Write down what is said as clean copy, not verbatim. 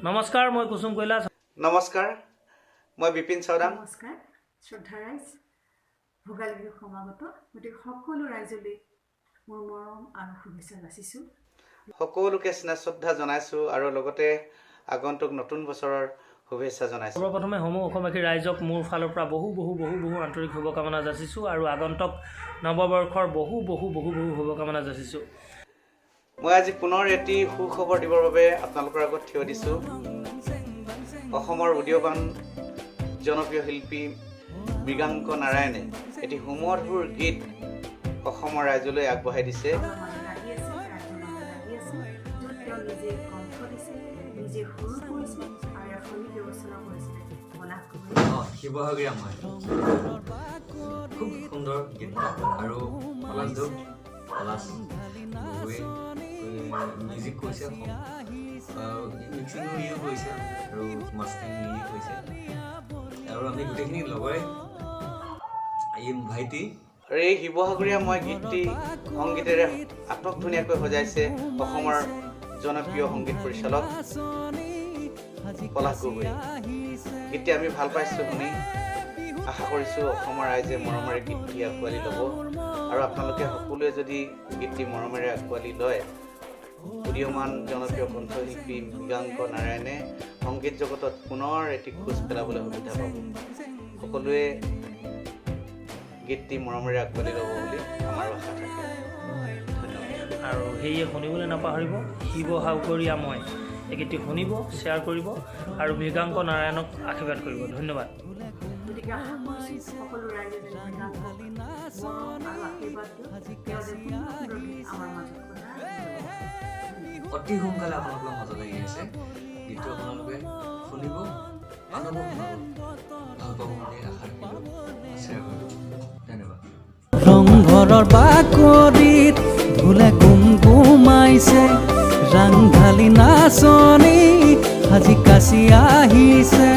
নমস্কাৰ মই কুসুম কৈলাশ নমস্কাৰ মই বিপিন চাওদাং নমস্কাৰ শ্ৰদ্ধা ৰাইজ ভোগালী বিহু সমাগত গতিকে সকলো ৰাইজলৈ মোৰ মৰম আৰু শুভেচ্ছা যাচিছোঁ সকলোকে স্নেহ শ্ৰদ্ধা জনাইছোঁ আৰু লগতে আগন্তুক নতুন বছৰৰ শুভেচ্ছা জনাইছোঁ সৰ্বপ্ৰথমে সমূহ অসমবাসী ৰাইজক মোৰ ফালৰ পৰা বহু আন্তৰিক শুভকামনা যাচিছোঁ আৰু আগন্তুক নৱবৰ্ষৰ বহু শুভকামনা যাচিছোঁ মই আজি পুনৰ এটি সুখবৰ দিবৰ বাবে আপোনালোকৰ আগত থিয় দিছোঁ অসমৰ উদীয়মান জনপ্ৰিয় শিল্পী মৃগাংক নাৰায়ণে এটি সুমধুৰ গীত অসমৰ ৰাইজলৈ আগবঢ়াই দিছে শিৱসাগৰীয়া মই খুব সুন্দৰ গীত আৰু পলাশ মিউজিক কৰিছে মিক্সিং ইয়ে কৰিছে আৰু মাষ্টাৰিং ইয়ে কৰিছে আৰু আমি গোটেইখিনি লগৰে এই ভাইটি আৰু এই শিৱসাগৰীয়া মই গীতটি সংগীতেৰে আটক ধুনীয়াকৈ সজাইছে অসমৰ জনপ্ৰিয় সংগীত পৰিচালক পলাশ গগৈ গীতটি আমি ভাল পাইছোঁ শুনি আশা কৰিছোঁ অসমৰ ৰাইজে মৰমেৰে গীতটি আঁকোৱালি ল'ব আৰু আপোনালোকে সকলোৱে যদি গীতটি মৰমেৰে আঁকোৱালি লয় উদীয়মান জনপ্ৰিয় কণ্ঠশিল্পী মৃগাংক নাৰায়ণে সংগীত জগতত পুনৰ এটি খোজ পেলাবলৈ সুবিধা পাব সকলোৱে গীতটি মৰমেৰে আঁকোৱালি ল'ব বুলি আমাৰ আশা থাকে আৰু সেয়ে শুনিবলৈ নাপাহৰিব শিৱসাগৰীয়া মই এই গীতটি শুনিব শ্বেয়াৰ কৰিব আৰু মৃগাংক নাৰায়ণক আশীৰ্বাদ কৰিব ধন্যবাদ গতিকে আশা কৰিছোঁ সকলো ৰাইজে আমাৰ মাজত অতি সোনকালে আপোনালোকৰ মাজত আহি আছে গীতটো আপোনালোকে শুনিব আনন্দ শুনাব ভাল পাব বুলি আশা ৰাখিলোঁ শ্বেয়াৰ কৰিব ধন্যবাদ ৰংঘৰৰ বাকৰিত ঢোলে গুমগুমাইছে ৰাংঢালি নাচনী সাজি কাচি আহিছে